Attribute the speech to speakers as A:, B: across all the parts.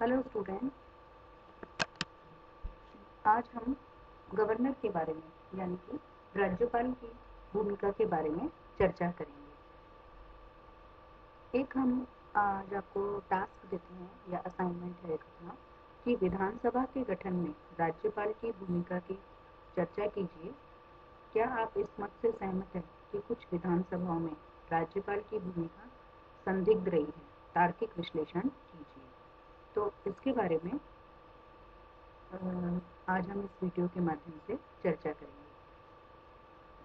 A: Hello student, आज हम governor के बारे में यानी कि राज्यपाल की भूमिका के बारे में चर्चा करेंगे। एक हम आज आपको टास्क देते हैं या असाइनमेंट है एक अपना कि विधानसभा के गठन में राज्यपाल की भूमिका की चर्चा कीजिए। क्या आप इस मत से सहमत हैं कि कुछ विधानसभाओं में राज्यपाल की भूमिका संदिग्ध रही है? तार्किक विश्लेषण कीजिए। तो इसके बारे में आज हम इस वीडियो के माध्यम से चर्चा करेंगे।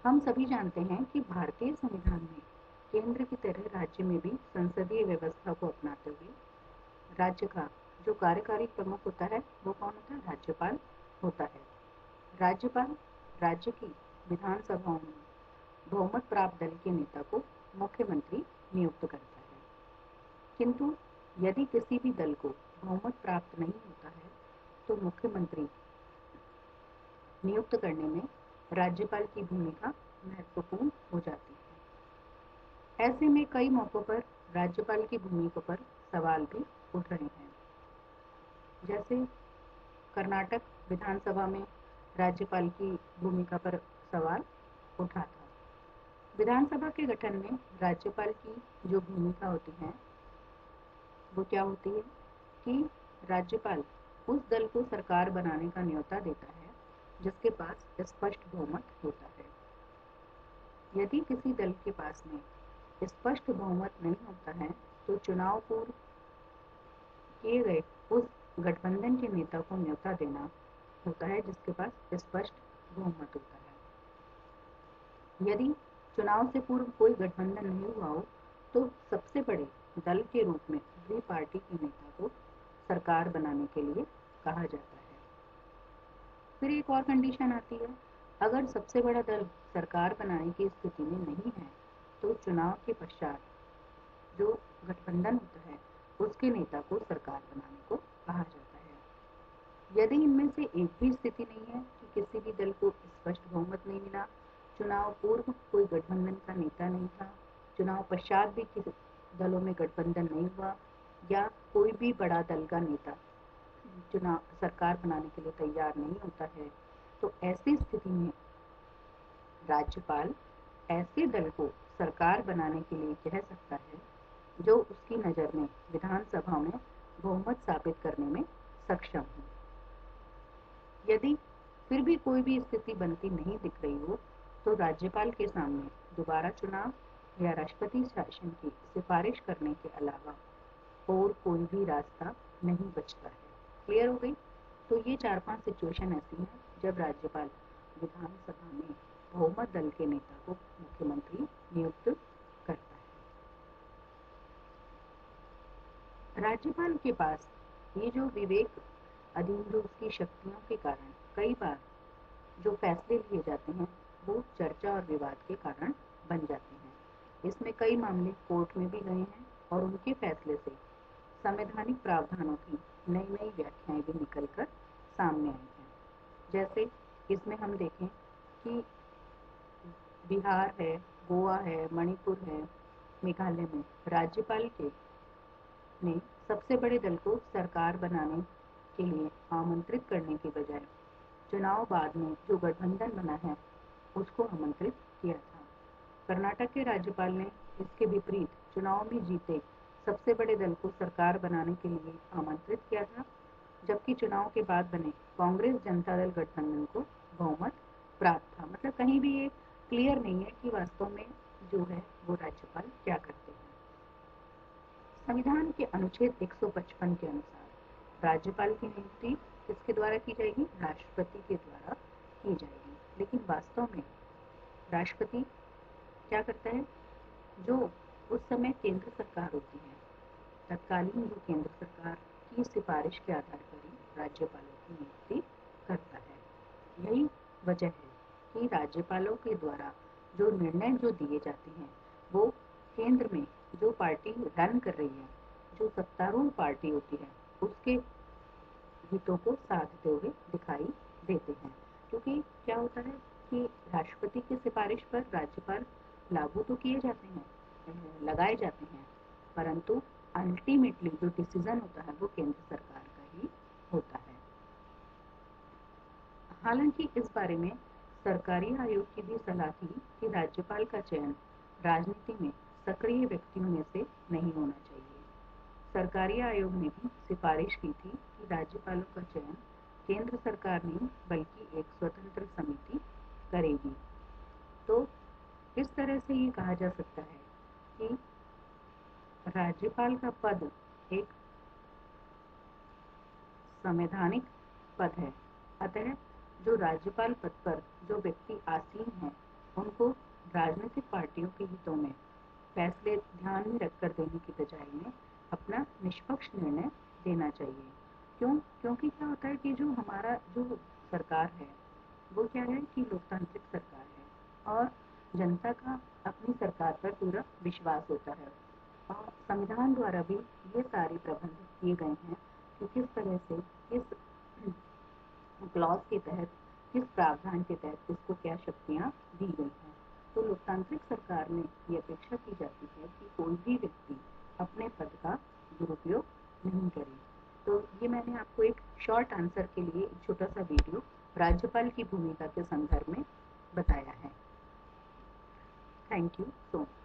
A: हम सभी जानते हैं कि भारतीय संविधान में केंद्र की तरह राज्य में भी संसदीय व्यवस्था को अपनाते हुए राज्य का जो कार्यकारी प्रमुख होता है वो कौन होता है? राज्यपाल होता है। राज्यपाल राज्य की विधानसभाओं में बहुमत प्राप्त दल के नेता को मुख्यमंत्री नियुक्त करता है। किंतु यदि किसी भी दल को बहुमत प्राप्त नहीं होता है तो मुख्यमंत्री नियुक्त करने में राज्यपाल की भूमिका महत्वपूर्ण हो जाती है। ऐसे में कई मौकों पर राज्यपाल की भूमिका पर सवाल भी उठ रहे हैं। जैसे कर्नाटक विधानसभा में राज्यपाल की भूमिका पर सवाल उठा था। विधानसभा के गठन में राज्यपाल की जो भूमिका होती है वो क्या होती है कि राज्यपाल उस दल को सरकार बनाने का न्योता देता है जिसके पास स्पष्ट बहुमत होता है। यदि किसी दल के पास में स्पष्ट बहुमत नहीं होता है तो चुनाव पूर्व किए गए उस गठबंधन के नेता को न्योता देना होता है जिसके पास स्पष्ट बहुमत होता है। यदि चुनाव से पूर्व कोई गठबंधन नहीं हुआ हो तो सबसे बड़े दल के रूप में दूसरी पार्टी के नेता को सरकार बनाने के लिए कहा जाता है। फिर एक और कंडीशन आती है, अगर सबसे बड़ा दल सरकार बनाने की स्थिति में नहीं है तो चुनाव के पश्चात जो गठबंधन होता है उसके नेता को सरकार बनाने को कहा जाता है। यदि इनमें से एक भी स्थिति नहीं है कि किसी भी दल को स्पष्ट बहुमत नहीं मिला, चुनाव पूर्व कोई गठबंधन का नेता नहीं था, चुनाव पश्चात भी किसी दलों में गठबंधन नहीं हुआ या कोई भी बड़ा दल का नेता चुनाव सरकार बनाने के लिए तैयार नहीं होता है, तो ऐसी स्थिति में राज्यपाल ऐसे दल को सरकार बनाने के लिए कह सकता है जो उसकी नज़र में विधानसभा में बहुमत साबित करने में सक्षम हो। यदि फिर भी कोई भी स्थिति बनती नहीं दिख रही हो तो राज्यपाल के सामने दोबारा चुनाव या राष्ट्रपति शासन की सिफारिश करने के अलावा और कोई भी रास्ता नहीं बचता है। क्लियर हो गई? तो ये 4-5 सिचुएशन ऐसी हैं जब राज्यपाल विधानसभा में बहुमत दल के नेता को मुख्यमंत्री नियुक्त करता है। राज्यपाल के पास ये जो विवेक अधीन जो उसकी शक्तियों के कारण कई बार जो फैसले लिए जाते हैं वो चर्चा और विवाद के कारण बन जाते हैं। इसमें कई मामले कोर्ट में भी गए हैं और उनके फैसले से संवैधानिक प्रावधानों की नई नई व्याख्याएं भी निकलकर सामने आई हैं। जैसे इसमें हम देखें कि बिहार है, गोवा है, मणिपुर है, मेघालय में राज्यपाल के ने सबसे बड़े दल को सरकार बनाने के लिए आमंत्रित करने के बजाय चुनाव बाद में जो गठबंधन बना है उसको आमंत्रित किया था। कर्नाटक के राज्यपाल ने इसके विपरीत चुनाव में जीते सबसे बड़े दल को सरकार बनाने के लिए आमंत्रित किया था, जबकि चुनाव के बाद बने कांग्रेस जनता दल गठबंधन को बहुमत प्राप्त था। मतलब कहीं भी ये क्लियर नहीं है कि वास्तव में जो है वो राज्यपाल क्या करते हैं। संविधान के अनुच्छेद 155 के अनुसार राज्यपाल की नियुक्ति किसके द्वारा की जाएगी? राष्ट्रपति के द्वारा की जाएगी। लेकिन वास्तव में राष्ट्रपति क्या करता है? जो उस समय केंद्र सरकार होती है, तत्कालीन जो केंद्र सरकार की सिफारिश के आधार पर ही राज्यपालों की नियुक्ति करता है। यही वजह है कि राज्यपालों के द्वारा जो निर्णय जो दिए जाते हैं वो केंद्र में जो पार्टी रन कर रही है, जो सत्तारूढ़ पार्टी होती है, उसके हितों को साधते हुए दिखाई देते हैं। क्योंकि क्या होता है कि राष्ट्रपति की सिफारिश पर राज्यपाल लागू तो किए जाते हैं, लगाए जाते हैं, परंतु अल्टीमेटली जो डिसीजन होता है वो केंद्र सरकार होता है। हालांकि इस बारे में सरकारी आयोग की भी सलाह थी कि राज्यपाल का चयन राजनीति में सक्रिय व्यक्तियों में से नहीं होना चाहिए। सरकारी आयोग ने भी सिफारिश की थी कि राज्यपालों का चयन केंद्र सरकार नहीं बल्कि एक स्वतंत्र समिति करेगी। तो इस तरह से ये कहा जा सकता है कि राज्यपाल का पद एक संवैधानिक पद है। अतः जो राज्यपाल पद पर जो व्यक्ति आसीन हैं, उनको राजनीतिक पार्टियों के हितों में फैसले ध्यान में रखकर देने की बजाय में अपना निष्पक्ष निर्णय देना चाहिए। क्योंकि क्या होता है कि जो हमारा जो सरकार है वो क्या है कि लोकतांत्रिक सरकार है और जनता का अपनी सरकार पर पूरा विश्वास होता है और संविधान द्वारा भी ये सारे प्रबंध किए गए हैं कि किस तरह से किस क्लॉज के तहत किस प्रावधान के तहत किसको क्या शक्तियाँ दी गई हैं। तो लोकतांत्रिक सरकार में ये अपेक्षा की जाती है कि कोई भी व्यक्ति अपने पद का दुरुपयोग नहीं करे। तो ये मैंने आपको एक शॉर्ट आंसर के लिए एक छोटा सा वीडियो राज्यपाल की भूमिका के संदर्भ में बताया है। Thank you so much.